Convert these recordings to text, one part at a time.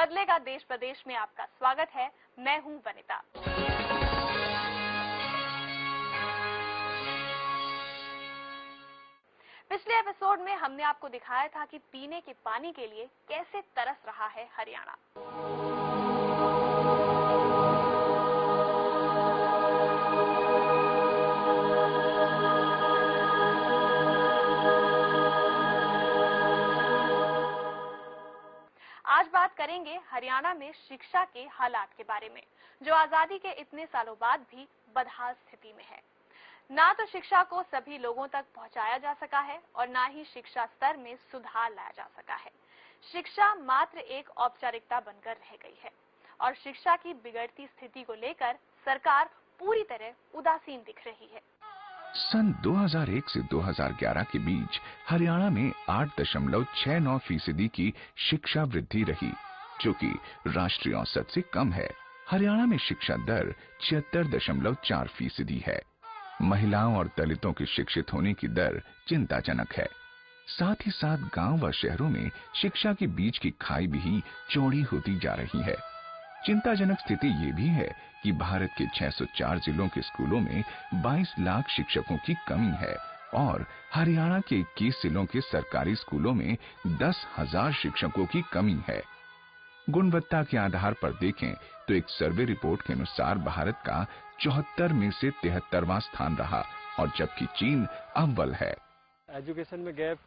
बदलेगा देश प्रदेश में आपका स्वागत है। मैं हूं वनिता। पिछले एपिसोड में हमने आपको दिखाया था कि पीने के पानी के लिए कैसे तरस रहा है हरियाणा। आज बात करेंगे हरियाणा में शिक्षा के हालात के बारे में, जो आजादी के इतने सालों बाद भी बदहाल स्थिति में है। ना तो शिक्षा को सभी लोगों तक पहुंचाया जा सका है और ना ही शिक्षा स्तर में सुधार लाया जा सका है। शिक्षा मात्र एक औपचारिकता बनकर रह गई है और शिक्षा की बिगड़ती स्थिति को लेकर सरकार पूरी तरह उदासीन दिख रही है। सन 2001 से 2011 के बीच हरियाणा में 8.69% की शिक्षा वृद्धि रही, जो कि राष्ट्रीय औसत से कम है। हरियाणा में शिक्षा दर 76.4% है। महिलाओं और दलितों के शिक्षित होने की दर चिंताजनक है। साथ ही साथ गांव व शहरों में शिक्षा के बीच की खाई भी चौड़ी होती जा रही है। चिंताजनक स्थिति ये भी है कि भारत के 604 जिलों के स्कूलों में 22 लाख शिक्षकों की कमी है और हरियाणा के 21 जिलों के सरकारी स्कूलों में 10,000 शिक्षकों की कमी है। गुणवत्ता के आधार पर देखें तो एक सर्वे रिपोर्ट के अनुसार भारत का 74 में से 73वां स्थान रहा और जबकि चीन अव्वल है। एजुकेशन में गैप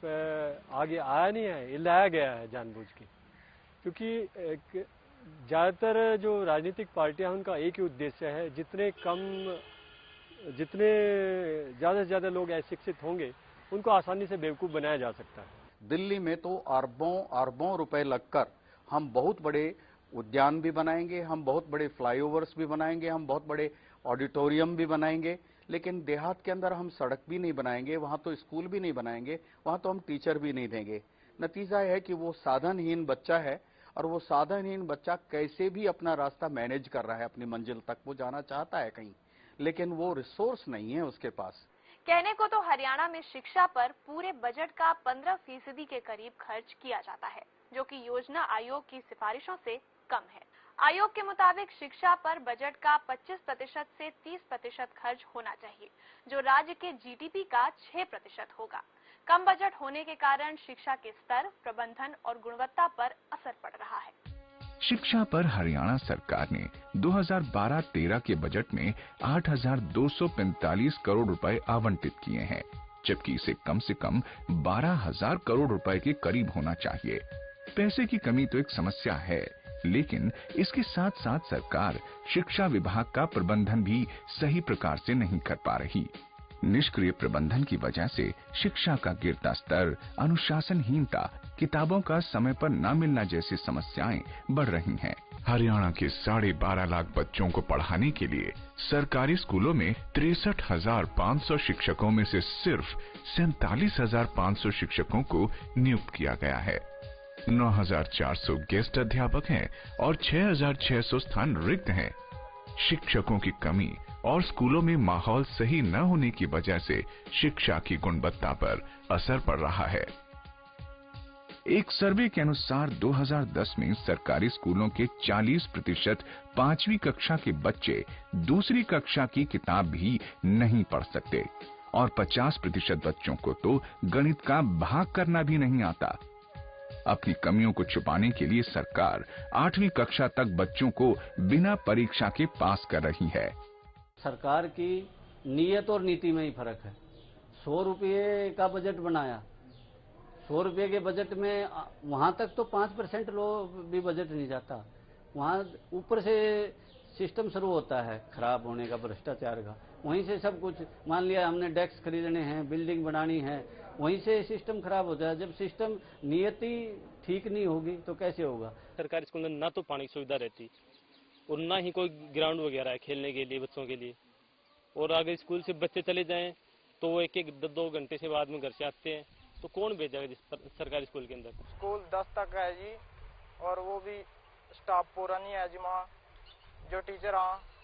आगे आया नहीं है, ये लाया गया है जानबूझ के, क्योंकि ज्यादातर जो राजनीतिक पार्टियां उनका एक ही उद्देश्य है, जितने ज्यादा से ज्यादा लोग अशिक्षित होंगे उनको आसानी से बेवकूफ बनाया जा सकता है। दिल्ली में तो अरबों अरबों रुपए लगकर हम बहुत बड़े उद्यान भी बनाएंगे, हम बहुत बड़े फ्लाईओवर्स भी बनाएंगे, हम बहुत बड़े ऑडिटोरियम भी बनाएंगे, लेकिन देहात के अंदर हम सड़क भी नहीं बनाएंगे, वहां तो स्कूल भी नहीं बनाएंगे, वहां तो हम टीचर भी नहीं देंगे। नतीजा है कि वो साधनहीन बच्चा है और वो साधनहीन बच्चा कैसे भी अपना रास्ता मैनेज कर रहा है, अपनी मंजिल तक वो जाना चाहता है कहीं, लेकिन वो रिसोर्स नहीं है उसके पास। कहने को तो हरियाणा में शिक्षा पर पूरे बजट का 15% के करीब खर्च किया जाता है, जो कि योजना आयोग की सिफारिशों से कम है। आयोग के मुताबिक शिक्षा पर बजट का 25% से 30% खर्च होना चाहिए, जो राज्य के जीडीपी का 6% होगा। कम बजट होने के कारण शिक्षा के स्तर, प्रबंधन और गुणवत्ता पर असर पड़ रहा है। शिक्षा पर हरियाणा सरकार ने 2012-13 के बजट में 8,245 करोड़ रुपए आवंटित किए हैं, जबकि इसे कम से कम 12,000 करोड़ रुपए के करीब होना चाहिए। पैसे की कमी तो एक समस्या है, लेकिन इसके साथ साथ सरकार शिक्षा विभाग का प्रबंधन भी सही प्रकार से नहीं कर पा रही। निष्क्रिय प्रबंधन की वजह से शिक्षा का गिरता स्तर, अनुशासनहीनता, किताबों का समय पर न मिलना जैसी समस्याएं बढ़ रही हैं। हरियाणा के 12.5 लाख बच्चों को पढ़ाने के लिए सरकारी स्कूलों में 63,500 शिक्षकों में से सिर्फ 47,500 शिक्षकों को नियुक्त किया गया है। 9,400 गेस्ट अध्यापक हैं और 6,600 स्थान रिक्त हैं। शिक्षकों की कमी और स्कूलों में माहौल सही न होने की वजह से शिक्षा की गुणवत्ता पर असर पड़ रहा है। एक सर्वे के अनुसार 2010 में सरकारी स्कूलों के 40% 5वीं कक्षा के बच्चे दूसरी कक्षा की किताब भी नहीं पढ़ सकते और 50% बच्चों को तो गणित का भाग करना भी नहीं आता। अपनी कमियों को छुपाने के लिए सरकार 8वीं कक्षा तक बच्चों को बिना परीक्षा के पास कर रही है। सरकार की नीयत और नीति में ही फर्क है। 100 रुपये का बजट बनाया, 100 रुपये के बजट में वहां तक तो 5% लोग भी बजट नहीं जाता। वहां ऊपर से सिस्टम शुरू होता है खराब होने का, भ्रष्टाचार का। वहीं से सब कुछ, मान लिया हमने डेस्क खरीदने हैं, बिल्डिंग बनानी है, वहीं से सिस्टम खराब हो जाए। जब सिस्टम नियति ठीक नहीं होगी तो कैसे होगा। सरकारी स्कूल में ना तो पानी की सुविधा रहती और ना ही कोई ग्राउंड वगैरह है खेलने के लिए बच्चों के लिए। और अगर स्कूल से बच्चे चले जाएं तो वो 1-2 घंटे से बाद में घर से आते हैं, तो कौन भेजेगा जिस सरकारी स्कूल के अंदर। स्कूल 10 तक है जी, और वो भी स्टाफ पूरा नहीं है जी। वहाँ जो टीचर,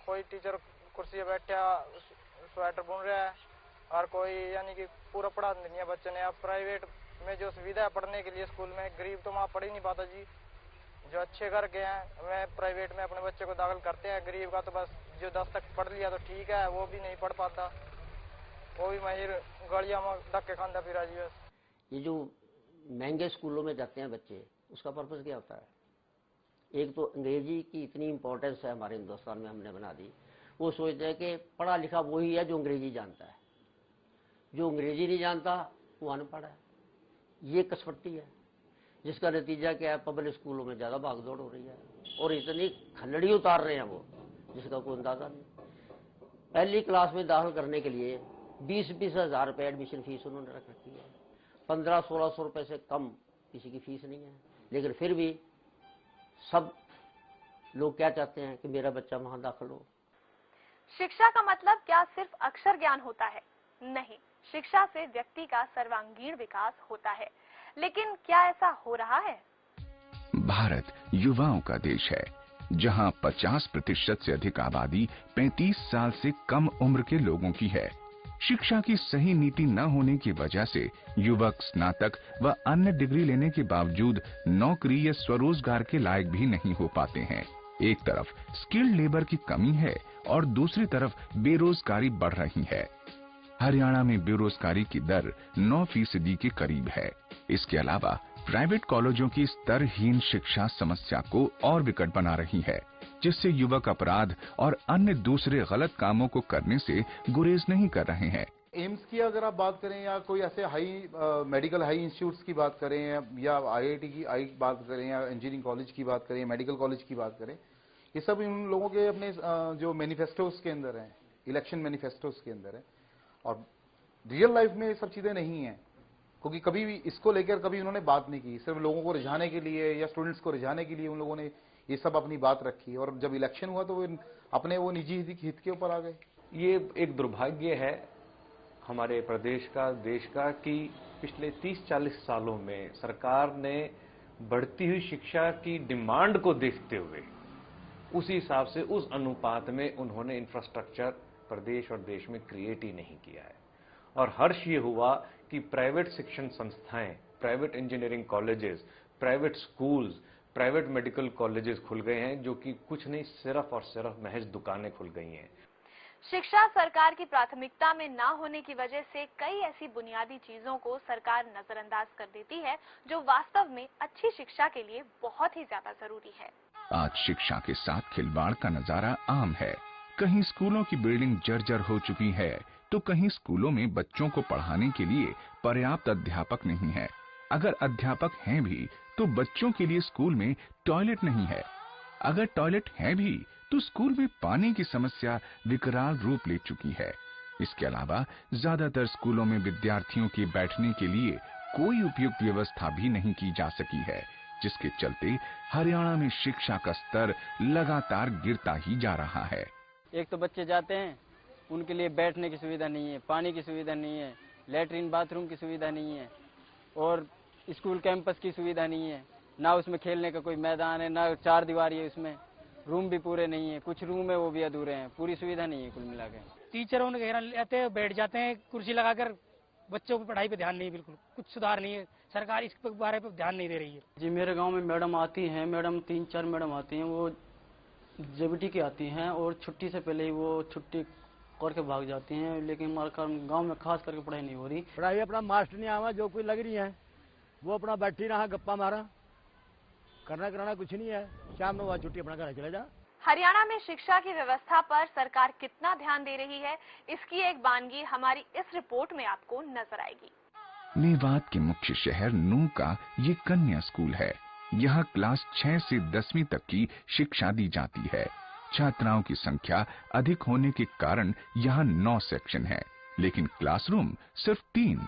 कोई टीचर कुर्सी पे बैठा स्वेटर बुन रहा है और कोई यानी कि पूरा पढ़ा नहीं है बच्चे ने। अब प्राइवेट में जो सुविधा है पढ़ने के लिए स्कूल में, गरीब तो वहाँ पढ़ ही नहीं पाता जी। जो अच्छे घर के हैं वे प्राइवेट में अपने बच्चे को दाखिल करते हैं। गरीब का तो बस जो 10 तक पढ़ लिया तो ठीक है, वो भी नहीं पढ़ पाता, वो भी महिर गलियां में धक्के खांदा फिरा जी। बस ये जो महंगे स्कूलों में जाते हैं बच्चे, उसका पर्पस क्या होता है? एक तो अंग्रेजी की इतनी इम्पोर्टेंस है हमारे हिंदुस्तान में, हमने बना दी। वो सोचते हैं कि पढ़ा लिखा वही है जो अंग्रेजी जानता है, जो अंग्रेजी नहीं जानता वो अनपढ़ है। ये कसवट्टी है, जिसका नतीजा क्या है? पब्लिक स्कूलों में ज़्यादा भागदौड़ हो रही है और इतनी खलड़ी उतार रहे हैं वो, जिसका कोई अंदाजा नहीं। पहली क्लास में दाखिल करने के लिए 20-20 हज़ार रुपये एडमिशन फीस उन्होंने रख रखी है। 1500-1600 रुपये से कम किसी की फीस नहीं है। लेकिन फिर भी सब लोग क्या चाहते हैं कि मेरा बच्चा वहां दाखिल हो। शिक्षा का मतलब क्या सिर्फ अक्षर ज्ञान होता है? नहीं, शिक्षा से व्यक्ति का सर्वांगीण विकास होता है। लेकिन क्या ऐसा हो रहा है? भारत युवाओं का देश है, जहां 50% से अधिक आबादी 35 साल से कम उम्र के लोगों की है। शिक्षा की सही नीति न होने की वजह से युवक स्नातक व अन्य डिग्री लेने के बावजूद नौकरी या स्वरोजगार के लायक भी नहीं हो पाते हैं। एक तरफ स्किल्ड लेबर की कमी है और दूसरी तरफ बेरोजगारी बढ़ रही है। हरियाणा में बेरोजगारी की दर 9% के करीब है। इसके अलावा प्राइवेट कॉलेजों की स्तरहीन शिक्षा समस्या को और विकट बना रही है, जिससे युवक अपराध और अन्य दूसरे गलत कामों को करने से गुरेज नहीं कर रहे हैं। एम्स की अगर आप बात करें या कोई ऐसे मेडिकल हाई इंस्टीट्यूट्स की बात करें या IIT की बात करें या इंजीनियरिंग कॉलेज की बात करें, मेडिकल कॉलेज की बात करें, ये सब इन लोगों के अपने जो मैनिफेस्टोस के अंदर है, इलेक्शन मैनिफेस्टोस के अंदर है। और रियल लाइफ में ये सब चीजें नहीं है, क्योंकि कभी भी इसको लेकर कभी उन्होंने बात नहीं की। सिर्फ लोगों को रिझाने के लिए या स्टूडेंट्स को रिझाने के लिए उन लोगों ने ये सब अपनी बात रखी, और जब इलेक्शन हुआ तो वो अपने वो निजी हित के ऊपर आ गए। ये एक दुर्भाग्य है हमारे प्रदेश का, देश का, कि पिछले 30-40 सालों में सरकार ने बढ़ती हुई शिक्षा की डिमांड को देखते हुए उसी हिसाब से, उस अनुपात में उन्होंने इंफ्रास्ट्रक्चर प्रदेश और देश में क्रिएट ही नहीं किया है। और हर्ष ये हुआ कि प्राइवेट शिक्षण संस्थाएं, private engineering colleges, private schools, private medical colleges खुल गए हैं, जो कि कुछ नहीं, सिर्फ और सिर्फ महज दुकानें खुल गई हैं। शिक्षा सरकार की प्राथमिकता में ना होने की वजह से कई ऐसी बुनियादी चीजों को सरकार नजरअंदाज कर देती है, जो वास्तव में अच्छी शिक्षा के लिए बहुत ही ज्यादा जरूरी है। आज शिक्षा के साथ खिलवाड़ का नजारा आम है। कहीं स्कूलों की बिल्डिंग जर्जर हो चुकी है, तो कहीं स्कूलों में बच्चों को पढ़ाने के लिए पर्याप्त अध्यापक नहीं है। अगर अध्यापक हैं भी तो बच्चों के लिए स्कूल में टॉयलेट नहीं है। अगर टॉयलेट है भी तो स्कूल में पानी की समस्या विकराल रूप ले चुकी है। इसके अलावा ज्यादातर स्कूलों में विद्यार्थियों के बैठने के लिए कोई उपयुक्त व्यवस्था भी नहीं की जा सकी है, जिसके चलते हरियाणा में शिक्षा का स्तर लगातार गिरता ही जा रहा है। एक तो बच्चे जाते हैं, उनके लिए बैठने की सुविधा नहीं है, पानी की सुविधा नहीं है, लैट्रिन बाथरूम की सुविधा नहीं है, और स्कूल कैंपस की सुविधा नहीं है, ना उसमें खेलने का कोई मैदान है, ना 4 दीवारी है, उसमें रूम भी पूरे नहीं है, कुछ रूम है वो भी अधूरे हैं, पूरी सुविधा नहीं है कुल मिला के। टीचरों ने घेरा लेते हैं, बैठ जाते हैं कुर्सी लगाकर, बच्चों की पढ़ाई पे ध्यान नहीं, बिल्कुल कुछ सुधार नहीं है, सरकार इस बारे पे ध्यान नहीं दे रही है। जी मेरे गांव में मैडम आती हैं, मैडम 3-4 मैडम आती हैं, वो JBT की आती हैं और छुट्टी से पहले ही वो छुट्टी करके भाग जाती हैं। लेकिन हमारे गांव में खास करके पढ़ाई नहीं हो रही। पढ़ाई अपना मास्टर नहीं आवा, जो कोई लग रही है वो अपना बैठी रहा, गप्पा मारा, करना कराना कुछ नहीं है, शाम में वह छुट्टी अपना घर चले जा। हरियाणा में शिक्षा की व्यवस्था पर सरकार कितना ध्यान दे रही है, इसकी एक बानगी हमारी इस रिपोर्ट में आपको नजर आएगी। मेवात के मुख्य शहर नूह का ये कन्या स्कूल है। यहाँ क्लास 6 से 10वीं तक की शिक्षा दी जाती है। छात्राओं की संख्या अधिक होने के कारण यहाँ 9 सेक्शन है, लेकिन क्लासरूम सिर्फ 3,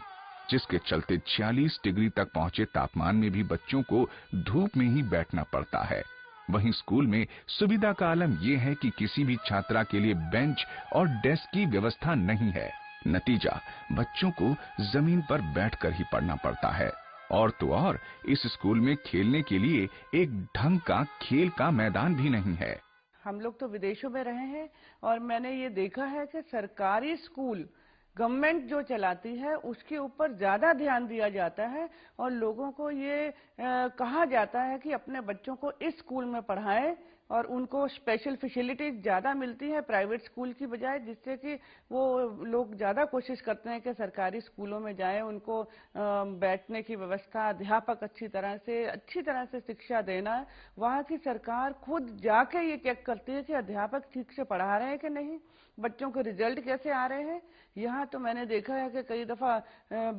जिसके चलते 46 डिग्री तक पहुँचे तापमान में भी बच्चों को धूप में ही बैठना पड़ता है। वहीं स्कूल में सुविधा का आलम यह है कि किसी भी छात्रा के लिए बेंच और डेस्क की व्यवस्था नहीं है। नतीजा, बच्चों को जमीन पर बैठकर ही पढ़ना पड़ता है। और तो और इस स्कूल में खेलने के लिए एक ढंग का खेल का मैदान भी नहीं है। हम लोग तो विदेशों में रहे हैं और मैंने ये देखा है कि सरकारी स्कूल गवर्नमेंट जो चलाती है उसके ऊपर ज्यादा ध्यान दिया जाता है और लोगों को ये कहा जाता है कि अपने बच्चों को इस स्कूल में पढ़ाएं और उनको स्पेशल फैसिलिटीज ज्यादा मिलती है प्राइवेट स्कूल की बजाय, जिससे कि वो लोग ज्यादा कोशिश करते हैं कि सरकारी स्कूलों में जाएं, उनको बैठने की व्यवस्था, अध्यापक अच्छी तरह से शिक्षा देना। वहाँ की सरकार खुद जाके ये चेक करती है कि अध्यापक ठीक से पढ़ा रहे हैं कि नहीं, बच्चों के रिजल्ट कैसे आ रहे हैं। यहाँ तो मैंने देखा है कि कई दफा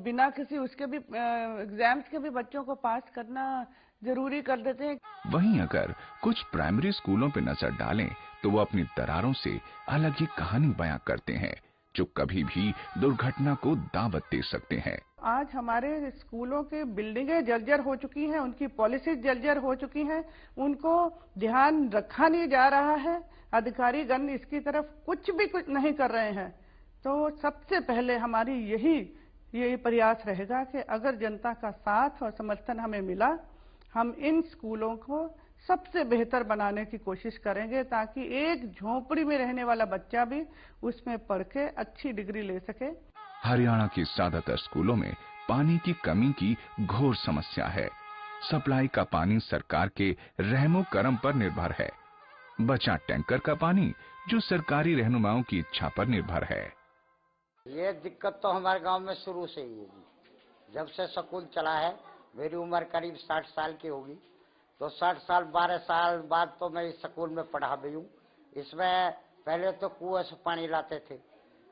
बिना किसी उसके भी एग्जाम्स के भी बच्चों को पास करना जरूरी कर देते हैं। वहीं अगर कुछ प्राइमरी स्कूलों पे नजर डालें तो वो अपनी दरारों से अलग ही कहानी बयां करते हैं जो कभी भी दुर्घटना को दावत दे सकते हैं। आज हमारे स्कूलों के बिल्डिंगें जर्जर हो चुकी हैं, उनकी पॉलिसीज जर्जर हो चुकी हैं, उनको ध्यान रखा नहीं जा रहा है, अधिकारीगण इसकी तरफ कुछ नहीं कर रहे हैं। तो सबसे पहले हमारी यही प्रयास रहेगा कि अगर जनता का साथ और समर्थन हमें मिला, हम इन स्कूलों को सबसे बेहतर बनाने की कोशिश करेंगे ताकि एक झोपड़ी में रहने वाला बच्चा भी उसमें पढ़ के अच्छी डिग्री ले सके। हरियाणा के ज्यादातर स्कूलों में पानी की कमी की घोर समस्या है। सप्लाई का पानी सरकार के रहमो करम पर निर्भर है, बचा टैंकर का पानी जो सरकारी रहनुमाओं की इच्छा पर निर्भर है। ये दिक्कत तो हमारे गांव में शुरू से ही है जी। जब से स्कूल चला है, मेरी उम्र करीब 60 साल की होगी, तो 60 साल 12 साल बाद तो मैं इस स्कूल में पढ़ा भी हूँ। इसमें पहले तो कुएं से पानी लाते थे,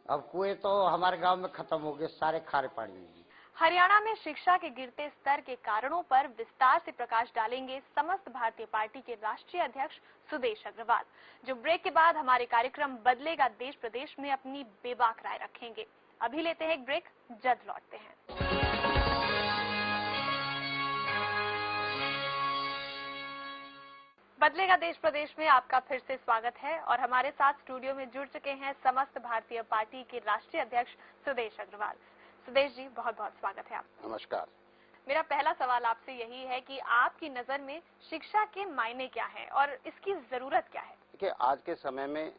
अब कुएं तो हमारे गांव में खत्म हो गए, सारे खारे पानी हैं। हरियाणा में शिक्षा के गिरते स्तर के कारणों पर विस्तार से प्रकाश डालेंगे समस्त भारतीय पार्टी के राष्ट्रीय अध्यक्ष सुदेश अग्रवाल, जो ब्रेक के बाद हमारे कार्यक्रम बदलेगा देश प्रदेश में अपनी बेबाक राय रखेंगे। अभी लेते हैं एक ब्रेक, जल्द लौटते हैं। बदलेगा देश प्रदेश में आपका फिर से स्वागत है और हमारे साथ स्टूडियो में जुड़ चुके हैं समस्त भारतीय पार्टी के राष्ट्रीय अध्यक्ष सुदेश अग्रवाल। सुदेश जी, बहुत बहुत स्वागत है आपका। नमस्कार। मेरा पहला सवाल आपसे यही है कि आपकी नजर में शिक्षा के मायने क्या हैं और इसकी जरूरत क्या है? देखिए, आज के समय में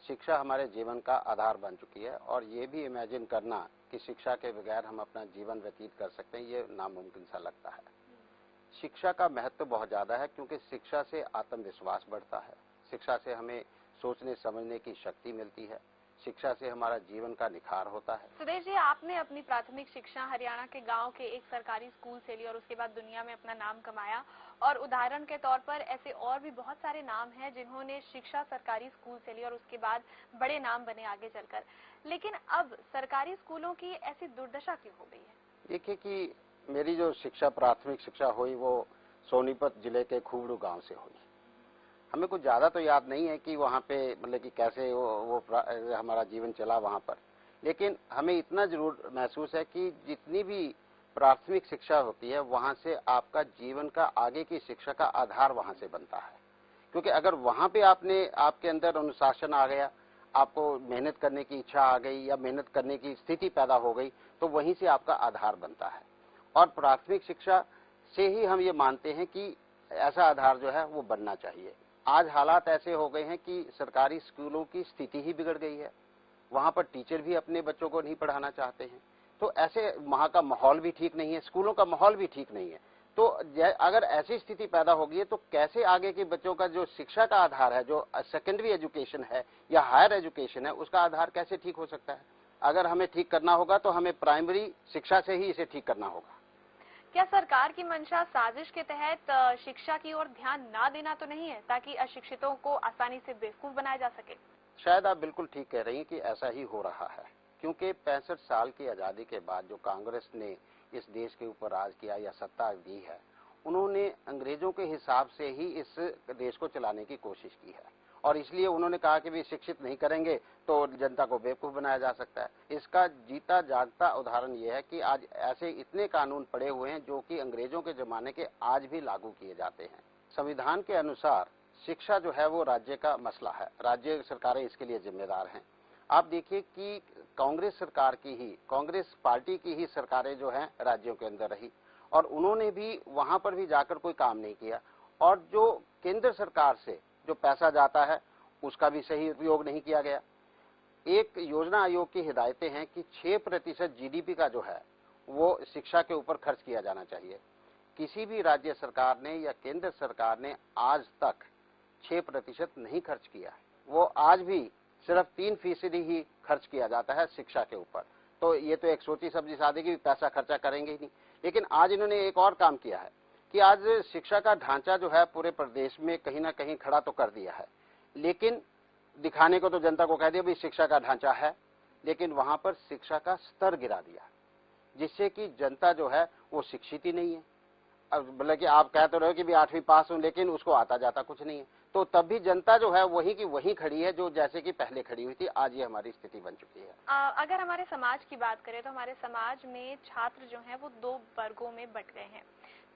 शिक्षा हमारे जीवन का आधार बन चुकी है और ये भी इमेजिन करना कि शिक्षा के बगैर हम अपना जीवन व्यतीत कर सकते हैं, ये नामुमकिन सा लगता है। शिक्षा का महत्व बहुत ज्यादा है क्योंकि शिक्षा से आत्मविश्वास बढ़ता है, शिक्षा से हमें सोचने समझने की शक्ति मिलती है, शिक्षा से हमारा जीवन का निखार होता है। सुदेश जी, आपने अपनी प्राथमिक शिक्षा हरियाणा के गांव के एक सरकारी स्कूल से ली और उसके बाद दुनिया में अपना नाम कमाया, और उदाहरण के तौर पर ऐसे और भी बहुत सारे नाम हैं जिन्होंने शिक्षा सरकारी स्कूल से ली और उसके बाद बड़े नाम बने आगे चलकर। लेकिन अब सरकारी स्कूलों की ऐसी दुर्दशा क्यों हो गई है? देखिए कि मेरी जो शिक्षा प्राथमिक शिक्षा हुई वो सोनीपत जिले के खूबड़ू गांव से हुई। हमें कुछ ज्यादा तो याद नहीं है कि वहाँ पे मतलब कि कैसे वो हमारा जीवन चला वहाँ पर, लेकिन हमें इतना जरूर महसूस है कि जितनी भी प्राथमिक शिक्षा होती है वहाँ से आपका जीवन का आगे की शिक्षा का आधार वहाँ से बनता है। क्योंकि अगर वहाँ पे आपके अंदर अनुशासन आ गया, आपको मेहनत करने की इच्छा आ गई या मेहनत करने की स्थिति पैदा हो गई, तो वहीं से आपका आधार बनता है। और प्राथमिक शिक्षा से ही हम ये मानते हैं कि ऐसा आधार जो है वो बनना चाहिए। आज हालात ऐसे हो गए हैं कि सरकारी स्कूलों की स्थिति ही बिगड़ गई है, वहाँ पर टीचर भी अपने बच्चों को नहीं पढ़ाना चाहते हैं, तो ऐसे वहाँ का माहौल भी ठीक नहीं है, स्कूलों का माहौल भी ठीक नहीं है। तो अगर ऐसी स्थिति पैदा होगी है तो कैसे आगे के बच्चों का जो शिक्षा का आधार है, जो सेकेंडरी एजुकेशन है या हायर एजुकेशन है, उसका आधार कैसे ठीक हो सकता है? अगर हमें ठीक करना होगा तो हमें प्राइमरी शिक्षा से ही इसे ठीक करना होगा। क्या सरकार की मंशा साजिश के तहत शिक्षा की ओर ध्यान ना देना तो नहीं है ताकि अशिक्षितों को आसानी से बेवकूफ बनाया जा सके? शायद आप बिल्कुल ठीक कह रही हैं कि ऐसा ही हो रहा है, क्योंकि 65 साल की आजादी के बाद जो कांग्रेस ने इस देश के ऊपर राज किया या सत्ता दी है, उन्होंने अंग्रेजों के हिसाब से ही इस देश को चलाने की कोशिश की है और इसलिए उन्होंने कहा कि भी शिक्षित नहीं करेंगे तो जनता को बेवकूफ बनाया जा सकता है। इसका जीता जागता उदाहरण यह है कि आज ऐसे इतने कानून पड़े हुए हैं जो कि अंग्रेजों के जमाने के आज भी लागू किए जाते हैं। संविधान के अनुसार शिक्षा जो है वो राज्य का मसला है, राज्य सरकारें इसके लिए जिम्मेदार हैं। आप देखिए कि कांग्रेस सरकार की ही, कांग्रेस पार्टी की ही सरकारें जो हैं राज्यों के अंदर रही और उन्होंने भी वहां पर भी जाकर कोई काम नहीं किया, और जो केंद्र सरकार से जो पैसा जाता है उसका भी सही उपयोग नहीं किया गया। एक योजना आयोग की हिदायतें हैं कि 6% जीडीपी का जो है वो शिक्षा के ऊपर खर्च किया जाना चाहिए। किसी भी राज्य सरकार ने या केंद्र सरकार ने आज तक 6% नहीं खर्च किया है। वो आज भी सिर्फ 3% ही खर्च किया जाता है शिक्षा के ऊपर। तो ये तो एक सोची सब्जी सादे की पैसा खर्चा करेंगे ही नहीं। लेकिन आज इन्होंने एक और काम किया है कि आज शिक्षा का ढांचा जो है पूरे प्रदेश में कहीं ना कहीं खड़ा तो कर दिया है, लेकिन दिखाने को तो जनता को कह दिया भाई शिक्षा का ढांचा है, लेकिन वहां पर शिक्षा का स्तर गिरा दिया, जिससे कि जनता जो है वो शिक्षित ही नहीं है। अब बोले कि आप कह तो रहे हो कि भी 8वीं पास हूं, लेकिन उसको आता जाता कुछ नहीं है, तो तब भी जनता जो है वही की वही खड़ी है जो जैसे कि पहले खड़ी हुई थी। आज ये हमारी स्थिति बन चुकी है। अगर हमारे समाज की बात करें तो हमारे समाज में छात्र जो हैं वो 2 वर्गों में बंट गए हैं।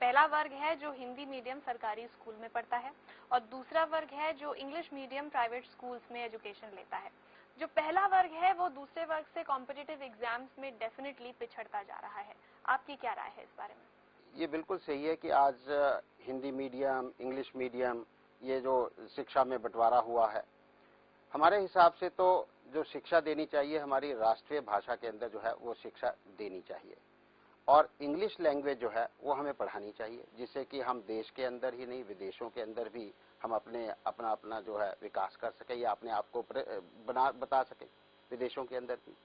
पहला वर्ग है जो हिंदी मीडियम सरकारी स्कूल में पढ़ता है और दूसरा वर्ग है जो इंग्लिश मीडियम प्राइवेट स्कूल्स में एजुकेशन लेता है। जो पहला वर्ग है वो दूसरे वर्ग से कॉम्पिटिटिव एग्जाम्स में डेफिनेटली पिछड़ता जा रहा है। आपकी क्या राय है इस बारे में? ये बिल्कुल सही है कि आज हिंदी मीडियम, इंग्लिश मीडियम, ये जो शिक्षा में बंटवारा हुआ है, हमारे हिसाब से तो जो शिक्षा देनी चाहिए हमारी राष्ट्रीय भाषा के अंदर जो है वो शिक्षा देनी चाहिए और इंग्लिश लैंग्वेज जो है वो हमें पढ़ानी चाहिए, जिससे कि हम देश के अंदर ही नहीं विदेशों के अंदर भी हम अपना जो है विकास कर सके या अपने आप को बता सके विदेशों के अंदर भी।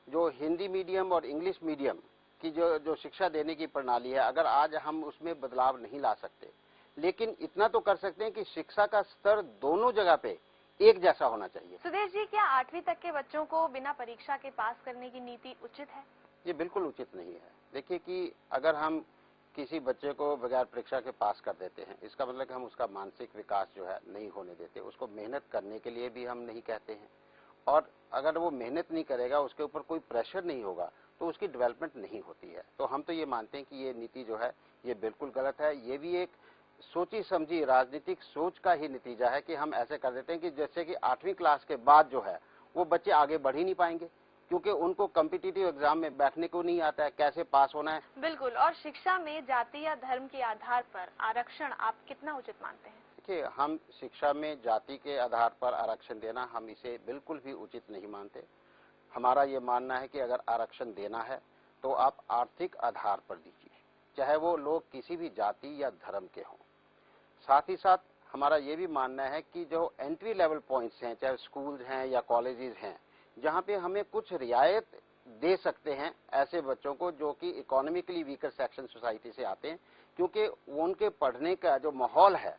जो हिंदी मीडियम और इंग्लिश मीडियम की जो शिक्षा देने की प्रणाली है, अगर आज हम उसमें बदलाव नहीं ला सकते, लेकिन इतना तो कर सकते हैं कि शिक्षा का स्तर दोनों जगह पे एक जैसा होना चाहिए। सुदेश जी, क्या 8वीं तक के बच्चों को बिना परीक्षा के पास करने की नीति उचित है? ये बिल्कुल उचित नहीं है। देखिए कि अगर हम किसी बच्चे को बगैर परीक्षा के पास कर देते हैं, इसका मतलब कि हम उसका मानसिक विकास जो है नहीं होने देते, उसको मेहनत करने के लिए भी हम नहीं कहते हैं, और अगर वो मेहनत नहीं करेगा, उसके ऊपर कोई प्रेशर नहीं होगा, तो उसकी डेवलपमेंट नहीं होती है। तो हम तो ये मानते हैं कि ये नीति जो है ये बिल्कुल गलत है। ये भी एक सोची समझी राजनीतिक सोच का ही नतीजा है कि हम ऐसे कर देते हैं कि जैसे कि 8वीं क्लास के बाद जो है वो बच्चे आगे बढ़ ही नहीं पाएंगे, क्योंकि उनको कॉम्पिटिटिव एग्जाम में बैठने को नहीं आता है, कैसे पास होना है। बिल्कुल। और शिक्षा में जाति या धर्म के आधार पर आरक्षण आप कितना उचित मानते हैं? देखिए, हम शिक्षा में जाति के आधार पर आरक्षण देना हम इसे बिल्कुल भी उचित नहीं मानते। हमारा ये मानना है कि अगर आरक्षण देना है तो आप आर्थिक आधार पर दीजिए, चाहे वो लोग किसी भी जाति या धर्म के हों। साथ ही साथ हमारा ये भी मानना है कि जो एंट्री लेवल पॉइंट्स हैं, चाहे स्कूल हैं या कॉलेजेस हैं, जहाँ पे हमें कुछ रियायत दे सकते हैं ऐसे बच्चों को जो कि इकोनॉमिकली वीकर सेक्शन सोसाइटी से आते हैं, क्योंकि उनके पढ़ने का जो माहौल है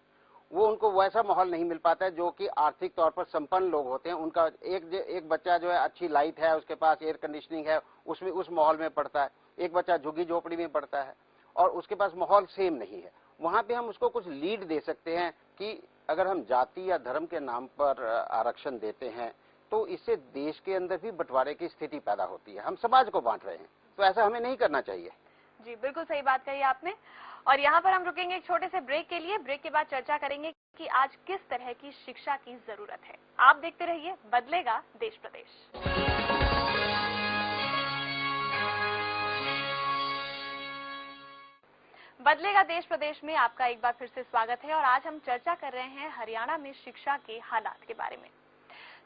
वो उनको वैसा माहौल नहीं मिल पाता है जो कि आर्थिक तौर पर संपन्न लोग होते हैं। उनका एक बच्चा जो है अच्छी लाइट है, उसके पास एयर कंडीशनिंग है, उसमें उस माहौल में पढ़ता है। एक बच्चा झुग्गी झोपड़ी में पढ़ता है और उसके पास माहौल सेम नहीं है। वहां पे हम उसको कुछ लीड दे सकते हैं कि अगर हम जाति या धर्म के नाम पर आरक्षण देते हैं तो इससे देश के अंदर भी बंटवारे की स्थिति पैदा होती है। हम समाज को बांट रहे हैं, तो ऐसा हमें नहीं करना चाहिए। जी, बिल्कुल सही बात कही आपने। और यहाँ पर हम रुकेंगे एक छोटे से ब्रेक के लिए। ब्रेक के बाद चर्चा करेंगे कि आज किस तरह की शिक्षा की जरूरत है। आप देखते रहिए बदलेगा देश प्रदेश। बदलेगा देश प्रदेश में आपका एक बार फिर से स्वागत है और आज हम चर्चा कर रहे हैं हरियाणा में शिक्षा के हालात के बारे में।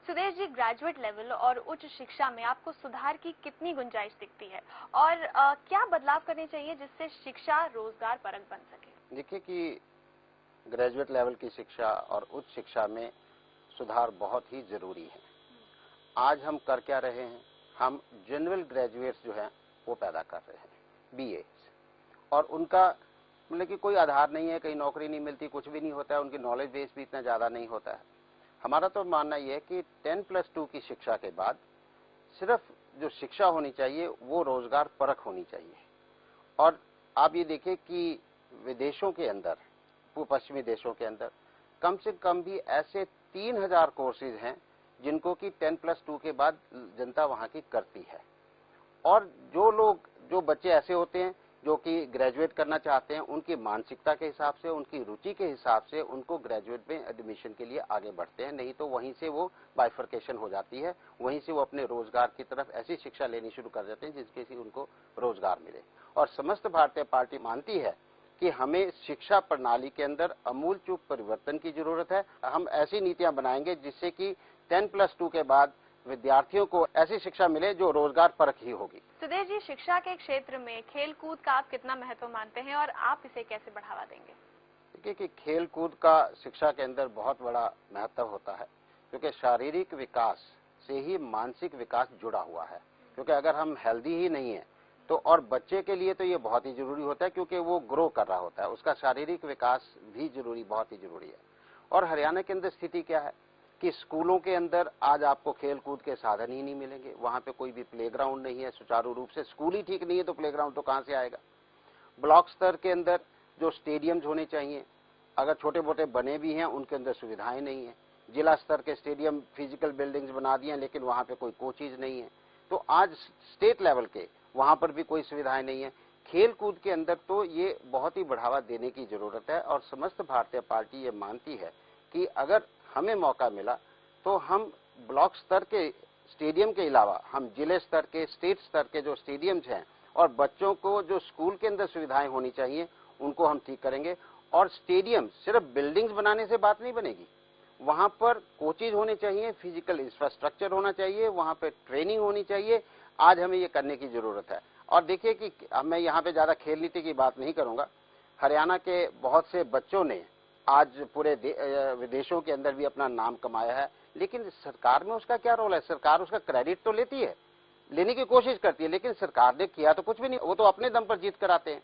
सुदेश जी, ग्रेजुएट लेवल और उच्च शिक्षा में आपको सुधार की कितनी गुंजाइश दिखती है और क्या बदलाव करने चाहिए जिससे शिक्षा रोजगार परक बन सके? देखिए कि ग्रेजुएट लेवल की शिक्षा और उच्च शिक्षा में सुधार बहुत ही जरूरी है। आज हम कर क्या रहे हैं, हम जनरल ग्रेजुएट्स जो हैं वो पैदा कर रहे हैं, बीए, और उनका मतलब कि कोई आधार नहीं है, कहीं नौकरी नहीं मिलती, कुछ भी नहीं होता है, उनकी नॉलेज बेस भी इतना ज़्यादा नहीं होता है। हमारा तो मानना ये है कि 10+2 की शिक्षा के बाद सिर्फ जो शिक्षा होनी चाहिए वो रोजगार परक होनी चाहिए। और आप ये देखिए कि विदेशों के अंदर, पश्चिमी देशों के अंदर कम से कम भी ऐसे 3000 कोर्सेज हैं जिनको कि 10+2 के बाद जनता वहाँ की करती है। और जो बच्चे ऐसे होते हैं जो कि ग्रेजुएट करना चाहते हैं, उनकी मानसिकता के हिसाब से, उनकी रुचि के हिसाब से उनको ग्रेजुएट में एडमिशन के लिए आगे बढ़ते हैं, नहीं तो वहीं से वो बाइफर्केशन हो जाती है, वहीं से वो अपने रोजगार की तरफ ऐसी शिक्षा लेनी शुरू कर देते हैं जिसके से उनको रोजगार मिले। और समस्त भारतीय पार्टी मानती है कि हमें शिक्षा प्रणाली के अंदर आमूलचूल परिवर्तन की जरूरत है। हम ऐसी नीतियां बनाएंगे जिससे कि 10+2 के बाद विद्यार्थियों को ऐसी शिक्षा मिले जो रोजगार परक ही होगी। सुदेश जी, शिक्षा के क्षेत्र में खेल कूद का आप कितना महत्व मानते हैं और आप इसे कैसे बढ़ावा देंगे? देखिए कि खेल कूद का शिक्षा के अंदर बहुत बड़ा महत्व होता है, क्योंकि शारीरिक विकास से ही मानसिक विकास जुड़ा हुआ है। क्योंकि अगर हम हेल्दी ही नहीं है तो, और बच्चे के लिए तो ये बहुत ही जरूरी होता है, क्योंकि वो ग्रो कर रहा होता है, उसका शारीरिक विकास भी जरूरी, बहुत ही जरूरी है। और हरियाणा के अंदर स्थिति क्या है कि स्कूलों के अंदर आज आपको खेल कूद के साधन ही नहीं मिलेंगे। वहां पे कोई भी प्लेग्राउंड नहीं है सुचारू रूप से। स्कूल ही ठीक नहीं है तो प्लेग्राउंड तो कहां से आएगा। ब्लॉक स्तर के अंदर जो स्टेडियम्स होने चाहिए, अगर छोटे मोटे बने भी हैं उनके अंदर सुविधाएं नहीं है। जिला स्तर के स्टेडियम फिजिकल बिल्डिंग्स बना दिए हैं, लेकिन वहां पे कोई कोचेज नहीं है। तो आज स्टेट लेवल के वहां पर भी कोई सुविधाएं नहीं है। खेल कूद के अंदर तो ये बहुत ही बढ़ावा देने की जरूरत है। और समस्त भारतीय पार्टी ये मानती है कि अगर हमें मौका मिला तो हम ब्लॉक स्तर के स्टेडियम के अलावा हम जिले स्तर के, स्टेट स्तर के जो स्टेडियम्स हैं और बच्चों को जो स्कूल के अंदर सुविधाएं होनी चाहिए उनको हम ठीक करेंगे। और स्टेडियम सिर्फ बिल्डिंग्स बनाने से बात नहीं बनेगी, वहां पर कोचेज होने चाहिए, फिजिकल इंफ्रास्ट्रक्चर होना चाहिए, वहां पे ट्रेनिंग होनी चाहिए। आज हमें ये करने की जरूरत है। और देखिए कि मैं यहाँ पे ज्यादा खेल नीति की बात नहीं करूंगा। हरियाणा के बहुत से बच्चों ने आज पूरे विदेशों के अंदर भी अपना नाम कमाया है, लेकिन सरकार में उसका क्या रोल है? सरकार उसका क्रेडिट तो लेती है, लेने की कोशिश करती है, लेकिन सरकार ने किया तो कुछ भी नहीं, वो तो अपने दम पर जीत कर आते हैं।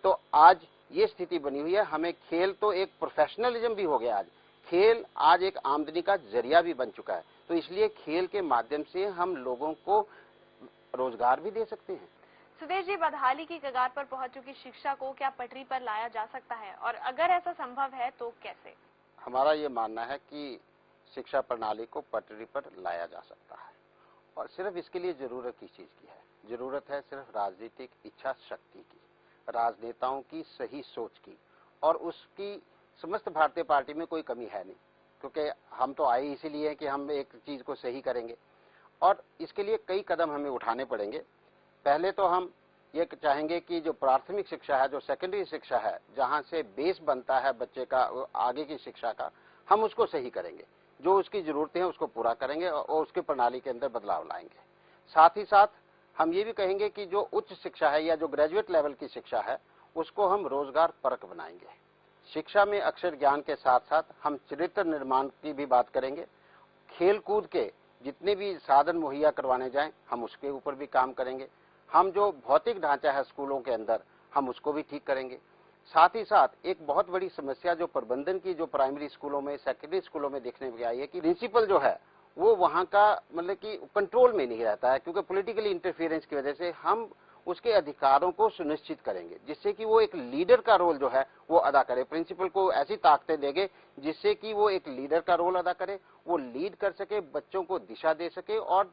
तो आज ये स्थिति बनी हुई है। हमें खेल तो एक प्रोफेशनलिज्म भी हो गया, आज खेल आज एक आमदनी का जरिया भी बन चुका है। तो इसलिए खेल के माध्यम से हम लोगों को रोजगार भी दे सकते हैं। सुदेश जी, बदहाली की कगार पर पहुंच चुकी शिक्षा को क्या पटरी पर लाया जा सकता है, और अगर ऐसा संभव है तो कैसे? हमारा ये मानना है कि शिक्षा प्रणाली को पटरी पर लाया जा सकता है, और सिर्फ इसके लिए जरूरत किस चीज की है? जरूरत है सिर्फ राजनीतिक इच्छा शक्ति की, राजनेताओं की सही सोच की। और उसकी समस्त भारतीय पार्टी में कोई कमी है नहीं, क्योंकि हम तो आए इसीलिए कि हम एक चीज को सही करेंगे। और इसके लिए कई कदम हमें उठाने पड़ेंगे। पहले तो हम ये चाहेंगे कि जो प्राथमिक शिक्षा है, जो सेकेंडरी शिक्षा है, जहां से बेस बनता है बच्चे का आगे की शिक्षा का, हम उसको सही करेंगे। जो उसकी जरूरतें हैं उसको पूरा करेंगे और उसकी प्रणाली के अंदर बदलाव लाएंगे। साथ ही साथ हम ये भी कहेंगे कि जो उच्च शिक्षा है या जो ग्रेजुएट लेवल की शिक्षा है उसको हम रोजगार परक बनाएंगे। शिक्षा में अक्षर ज्ञान के साथ साथ हम चरित्र निर्माण की भी बात करेंगे। खेल कूद के जितने भी साधन मुहैया करवाने जाएं हम उसके ऊपर भी काम करेंगे। हम जो भौतिक ढांचा है स्कूलों के अंदर हम उसको भी ठीक करेंगे। साथ ही साथ एक बहुत बड़ी समस्या जो प्रबंधन की जो प्राइमरी स्कूलों में, सेकेंडरी स्कूलों में देखने में आई है कि प्रिंसिपल जो है वो वहां का मतलब कि कंट्रोल में नहीं रहता है, क्योंकि पॉलिटिकल इंटरफेरेंस की वजह से हम उसके अधिकारों को सुनिश्चित करेंगे, जिससे कि वो एक लीडर का रोल जो है वो अदा करे। प्रिंसिपल को ऐसी ताकतें देंगे जिससे कि वो एक लीडर का रोल अदा करे, वो लीड कर सके, बच्चों को दिशा दे सके, और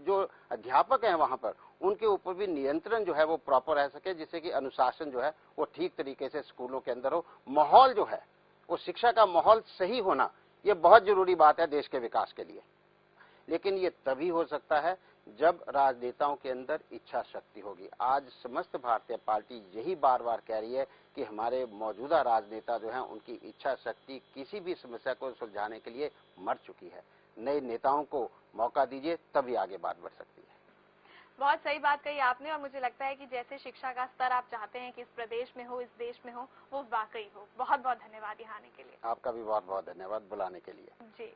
जो अध्यापक हैं वहां पर उनके ऊपर भी नियंत्रण जो है वो प्रॉपर रह सके, जिससे कि अनुशासन जो है वो ठीक तरीके से स्कूलों के अंदर हो। माहौल जो है वो शिक्षा का माहौल सही होना ये बहुत जरूरी बात है देश के विकास के लिए। लेकिन ये तभी हो सकता है जब राजनेताओं के अंदर इच्छा शक्ति होगी। आज समस्त भारतीय पार्टी यही बार बार कह रही है कि हमारे मौजूदा राजनेता जो हैं उनकी इच्छा शक्ति किसी भी समस्या को सुलझाने के लिए मर चुकी है। नए नेताओं को मौका दीजिए, तभी आगे बात बढ़ सकती है। बहुत सही बात कही आपने, और मुझे लगता है कि जैसे शिक्षा का स्तर आप चाहते हैं कि इस प्रदेश में हो, इस देश में हो, वो वाकई हो। बहुत बहुत धन्यवाद यहाँ आने के लिए। आपका भी बहुत बहुत धन्यवाद बुलाने के लिए। जी,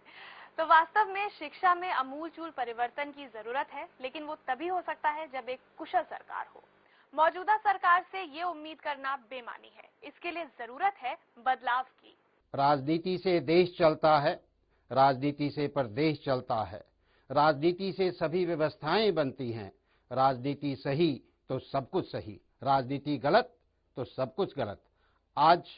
तो वास्तव में शिक्षा में अमूलचूल परिवर्तन की जरूरत है, लेकिन वो तभी हो सकता है जब एक कुशल सरकार हो। मौजूदा सरकार से ये उम्मीद करना बेमानी है। इसके लिए जरूरत है बदलाव की। राजनीति से देश चलता है, राजनीति से प्रदेश चलता है, राजनीति से सभी व्यवस्थाएं बनती हैं। राजनीति सही तो सब कुछ सही, राजनीति गलत तो सब कुछ गलत। आज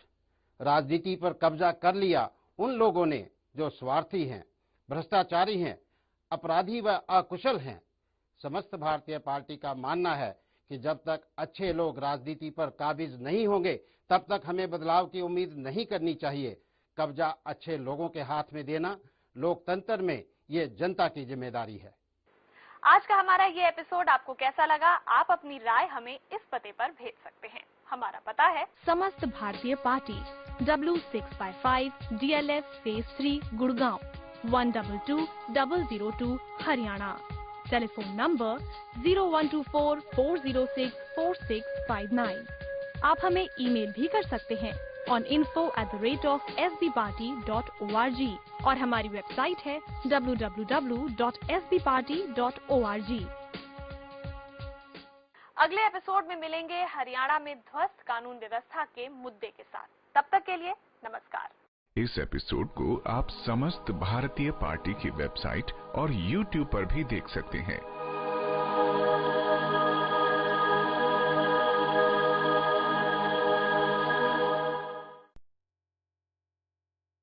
राजनीति पर कब्जा कर लिया उन लोगों ने जो स्वार्थी हैं, भ्रष्टाचारी हैं, अपराधी व अकुशल हैं। समस्त भारतीय पार्टी का मानना है कि जब तक अच्छे लोग राजनीति पर काबिज नहीं होंगे तब तक हमें बदलाव की उम्मीद नहीं करनी चाहिए। कब्जा अच्छे लोगों के हाथ में देना लोकतंत्र में ये जनता की जिम्मेदारी है। आज का हमारा ये एपिसोड आपको कैसा लगा? आप अपनी राय हमें इस पते पर भेज सकते हैं। हमारा पता है समस्त भारतीय party W6/5 DLF phase 3 Gurgaon. 122002 Haryana. Telephone number 0124-406-4659। आप हमें ईमेल भी कर सकते हैं on info@sbparty.org और हमारी वेबसाइट है www.sbparty.org। अगले एपिसोड में मिलेंगे हरियाणा में ध्वस्त कानून व्यवस्था के मुद्दे के साथ। तब तक के लिए नमस्कार। इस एपिसोड को आप समस्त भारतीय पार्टी की वेबसाइट और YouTube पर भी देख सकते हैं।